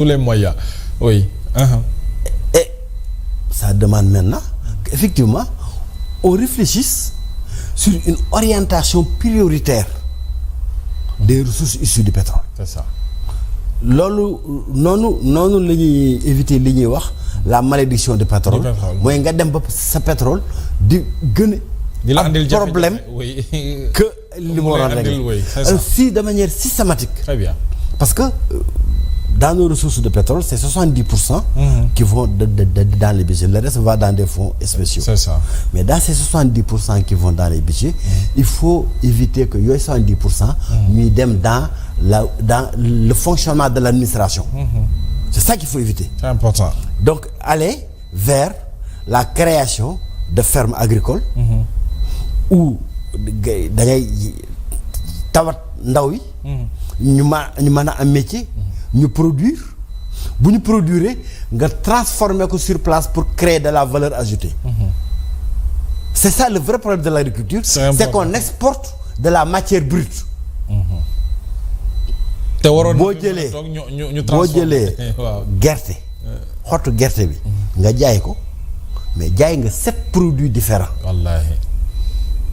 tous les moyens oui. Et ça demande maintenant qu'effectivement on réfléchisse sur une orientation prioritaire des ressources issues du pétrole. C'est ça. loolu noonu la ñuy éviter li ñuy wax la malédiction du pétrole. mooy nga dem ba sa pétrole di gën a problème que li mu waroon régler si de manière systématique. Très bien. Parce que dans nos ressources de pétrole c'est 70% qui vont dans les budgets. Le reste va dans des fonds spéciaux. C'est ça. Mais dans ces 70% qui vont dans les budgets, il faut éviter que yooyu 70% ñuy dem dans le fonctionnement de l'administration. C'est ça qu'il faut éviter. C'est important. Donc aller vers la création de fermes agricoles où da ngay tawat ndaw yi ñu mën a am métier ñu produire bu ñu produire nga transformer ko sur place pour créer de la valeur ajoutée. C'est ça le vrai problème de l'agriculture. C'est qu'on exporte de la matière brute. te waroon boo jëlee gerte xottu gerte bi nga jaay ko mais jaay nga 7 produits différents. wallaahi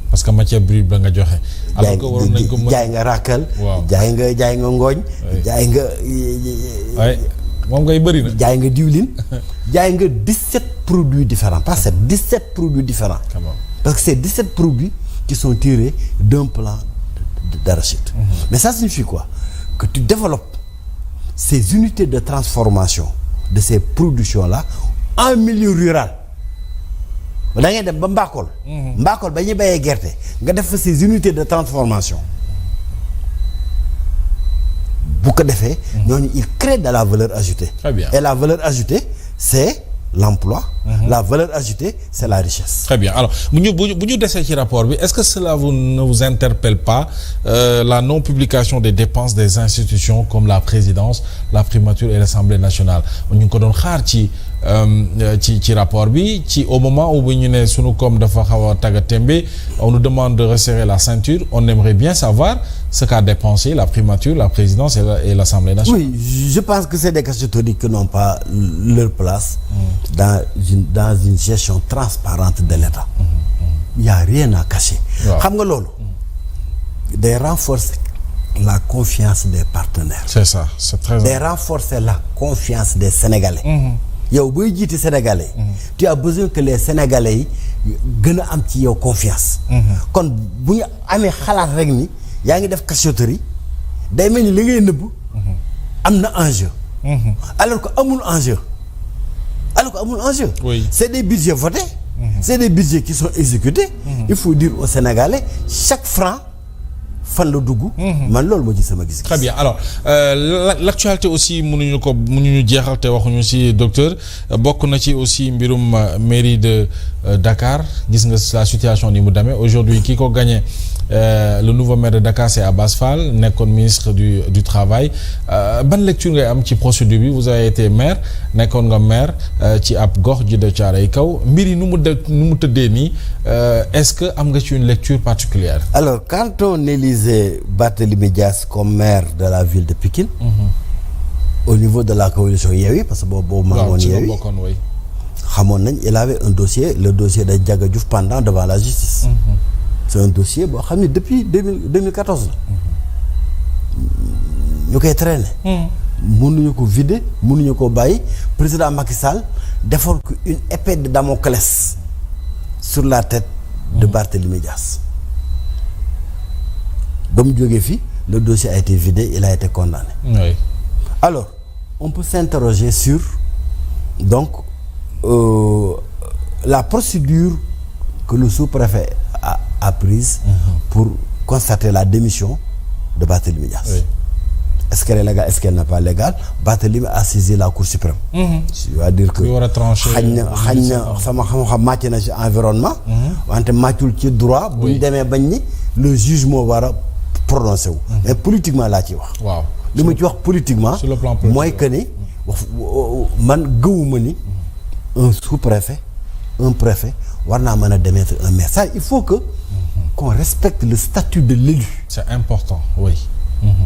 parce que matière brute ba nga joxe. alors que waroon nañ ko jaay nga ràkkal. jaay nga ngooñ. jaay nga. moom ngay bëri na. jaay nga diwlin. jaay nga 17 produits différents pas 7 17 produits différents. parce que c'est 17 produits qui sont tirés d'un plant d'arachide. Mais ça signifie quoi? Que tu développes ces unités de transformation de ces productions-là en milieu rural. da ngay dem ba Mbakol. Mbakol ba ñuy béyee gerte nga def fa ces unités de transformation. bu ko defee. ñooñu il crée de la valeur ajoutée. Très bien. Et la valeur ajoutée c'est l'emploi. La valeur ajoutée c'est la richesse. Très bien. Alors bu ñu desee ci rapport bi est-ce que cela ne vous interpelle pas la non-publication des dépenses des institutions comme la présidence, la primature et l'Assemblée nationale ñu ngi ko doon xaar ci rapport bi au moment où ñu ne sunu koom dafa xaw a tagga témbe on nous demande de resserrer la ceinture. On aimerait bien savoir ce qu'a dépensé la primature, la présidence et l'Assemblée nationale. Oui, je pense que c'est des cachotteries qui n'ont pas leur place dans une gestion transparente de l'État. Il n'y a rien à cacher. Xam nga loolu day renforcer la confiance des partenaires. C'est ça, c'est très important. Day renforcer la confiance des Sénégalais. yow booy jiite Sénégalais tu as besoin que les Sénégalais yi gën a am ci yow confiance. kon bu ñu amee xalaat rek ni yaa ngi def cachotterie day mel ni li ngay nëbb am na enjeu. alors que amul enjeu. Oui. C'est des budgets votés. C'est des budgets qui sont exécutés. Il faut dire aux Sénégalais chaque franc fan la dugg. man loolu moo ci sama gis. Très bien. Alors l'actualité aussi mënuñu jeexal te waxuñu ci docteur bokk na ci aussi mbirum mairie de Dakar gis nga la situation ni mu demee aujourd'hui ki ko gagné le nouveau maire de Dakar c'est Abass Fall nekkoon ministre du travail ban lecture ngay am ci procédure bi? Vous avez été maire nekkoon nga maire ci ab gox ji de Thiaroye Kaw mbir yi nu mu tëddee nii est-ce que am nga ci une lecture particulière? Alors quand on élisait Barthélémy Dias comme maire de la ville de Pikine au niveau de la coalition Yewwi parce que boobu maa ngoon Yewwi xamoon nañ il avait un dossier, le dossier de Ndiaga Diouf pendant devant la justice. C'est un dossier boo xam ne depuis 2014 la ñu koy traîner. mënuñu ko vider mënuñu ko bàyyi président Macky Sall defoon ko une épée de Damoclès sur la tête de Barthélémy Dias. ba mu jógee fii le dossier a été vidé, il a été condamné. Oui. Alors on peut s'interroger sur donc la procédure que le sous-préfet a prise pour constater la démission de Barthélémy Dias. Oui. Est-ce qu'elle est légale, est-ce qu'elle n'est pas légale? Barthélémy a saisi la Cour suprême. C'est-à-dire que xañ na sama xam-xam màcc na ci environnement. wante màccul ci droit. bu ñu demee bañ ni le juge moo war a prononcé wu. mais politiquement laa ci wax. waaw li ma ci wax politiquement. sur le plan politique mooy que ni man gëwuma ni un sous-préfet un préfet war naa mën a démettre un maire. Ça il faut que qu'on respecte le statut de l'élu. C'est important, oui.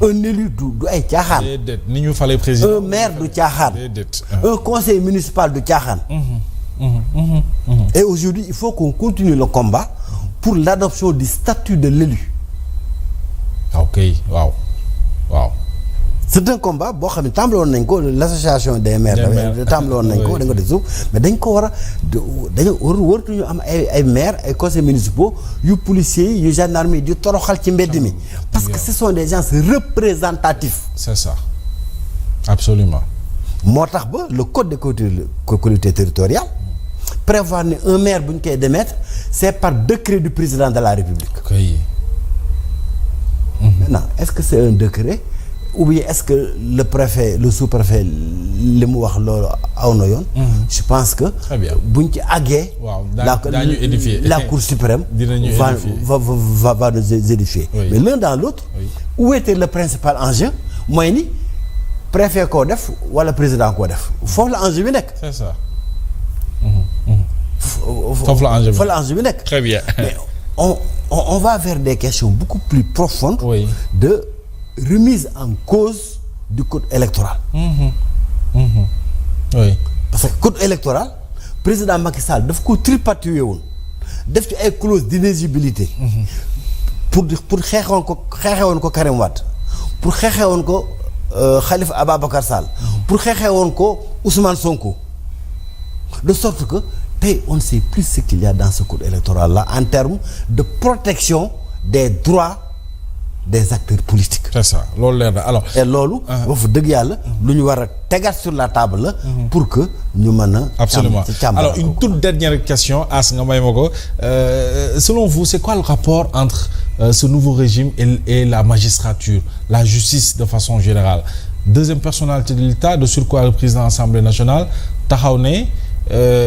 un élu du ay caaxaan. déedéet ni ñu falee président. un maire du caaxaan. déedéet. un conseil municipal du caaxaan. Et aujourd'hui il faut qu'on continue le combat pour l'adoption du statut de l'élu. ok waaw. C'est un combat boo xam ne tàmbale woon nañ ko l'association des maires. tàmbale woon nañ ko da nga di suuf mais dañ ko war a dañoo waratuñu am ay maires ay conseils municipaux yu policiers yu gendarmes yi di toroxal ci mbedd mi. parce que ce sont des gens représentatifs. c'est ça absolument. moo tax ba le code des collectivités territoriales prévoir ne un maire bu ñu koy démettre c'est par décret du président de la République. ok. Maintenant est-ce que c'est un décret. ou bien est-ce que le préfet le sous-préfet li mu wax loolu aw na yoon. je pense que. très bien buñ ci àggee. waaw daañu édifier la Cour suprême. dinañu édifier va nous édifier. Oui. mais l'un dans l'autre. Oui. où était le principal enjeu mooy ni préfet koo def wala président koo def foofu la enjeu bi nekk. c'est ça. foofu la enjeu bi nekk. très bien. mais on va vers des questions beaucoup plus profondes. oui. de remise en cause du code électoral. oui. parce que code électoral président Macky Sall daf ko tripatouillé woon def ci ay clause d'inéligibilité. pour xeexewoon ko Karim Wade pour xeexewoon ko Khalifa Ababacar Sall. pour xeexewoon ko Ousmane Sonko. de sorte que tey on ne sait plus ce qu'il y a dans ce code électoral là en termes de protection des droits des acteurs politiques. c'est ça loolu leer na alors. et loolu. ba fa dëgg yàlla lu ñu war a tegaat sur la table la. pour que ñu mën a. absolument alors une toute dernière question As nga may ma ko selon vous c'est quoi le rapport entre ce nouveau régime et la magistrature la justice de façon générale deuxième personnalité de l'État de surcroît le président de l'Assemblée nationale taxaw ne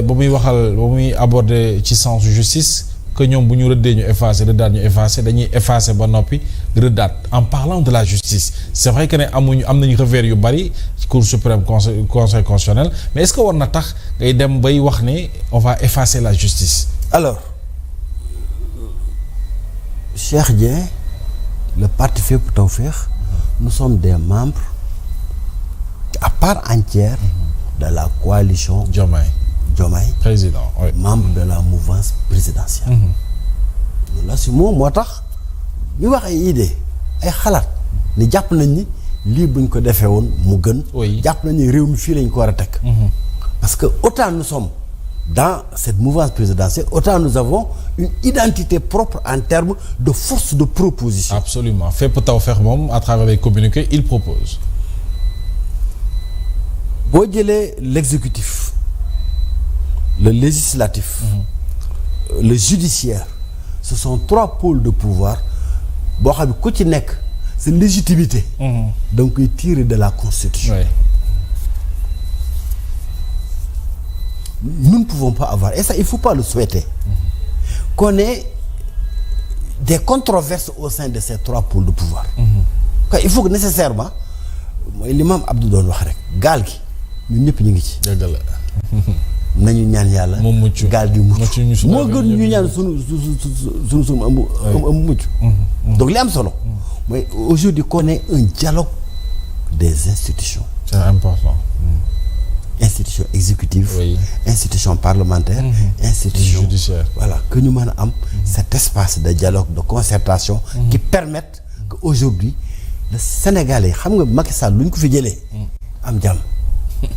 ba muy aborder ci sens justice. que ñoom bu ñu rëddee ñu effacer rëddaat ñu effacer dañuy effacer ba noppi rëddaat en parlant de la justice c'est vrai que ne am nañu revers yu bari ci Cour suprême conseil constitutionnel mais est-ce que war na tax ngay dem bay wax ne on va effacer la justice. alors Cheikh Dieng le parti Fépp Tawfekh nous sommes des membres à part entière de la coalition Diomaye président oui. membre de la mouvance présidentielle. la si moom moo tax ñu wax ay idée ay xalaat ni jàpp nañ ni lii buñ ko defee woon mu gën. jàpp nañ ni réew mi fii lañ ko war a teg. parce que autant nous sommes dans cette mouvance présidentielle autant nous avons une identité propre en termes de force de proposition. absolument Fépp Tawfekh moom à travers les communiqués il propose. boo jëlee l'exécutif. le législatif. le judiciaire ce sont trois pôles de pouvoir boo xam ne ku ci nekk sa légitimité. da nga koy tirer de la constitution. Oui. nous ne pouvons pas avoir et ça il faut pas le souhaiter. qu'on ait des controverses au sein de ces trois pôles de pouvoir. il faut que nécessairement mooy li maam Abdou doon wax rek gaal gi ñun ñëpp ñu ngi ci. dëgg la. nañu ñaan yàlla. mu mucc gaal gi mucc moo gën ñu ñaan sunu ëmb mucc. donc li am solo. mooy aujourd'hui qu'on ait un dialogue des institutions. c'est important. institution exécutive. Oui. institution parlementaire. institution judiciaire. voilà que ñu mën a am. cet espace de dialogue de concertation. qui permettent que aujourd'hui le Sénégalais xam nga Macky Sall lu ñu ko fi jëlee. am jàmm.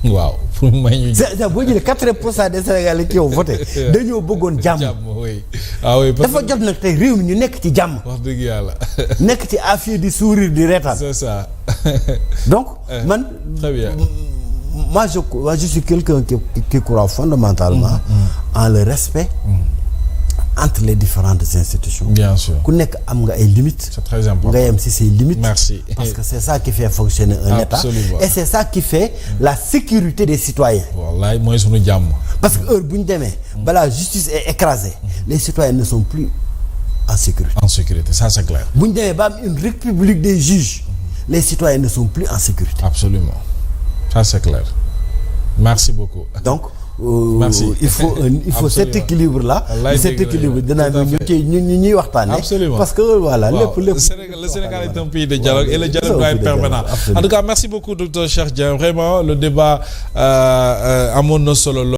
waaw pour may ñu. c'est boo jëlee 80% des Sénégalais qui ont voté dañoo bëggoon jàmm. oui ah oui. dafa jot nag tey réew mi ñu nekk ci jàmm. wax dëgg yàlla. nekk ci affaire di sourire di reetaan. c'est ça. donc man. très bien. moi je suis quelqu'un qui croit fondamentalement en le respect. entre les différentes institutions. bien sûr ku nekk am nga ay limites. c'est très important nga yem ci ces limites. merci parce que c'est ça qui fait fonctionner un Absolument. État. et c'est ça qui fait la sécurité des citoyens. wallaay mooy sunu jàmm. parce que heure bu ñu demee. balaa justice est écrasée. les citoyens ne sont plus en sécurité. en sécurité ça c'est clair. bu ñu demee ba am une république des juges. les citoyens ne sont plus en sécurité. absolument ça c'est clair. merci beaucoup. donc il faut cet équilibre là. Cet équilibre dinaa ñu ñuy waxtaanee. Absolument. Parce que voilà lépp. Le Sénégal est un pays de dialogue et le dialogue doit être permanent. En tout cas merci beaucoup docteur Cheikh Dieng vraiment le débat amoon na solo.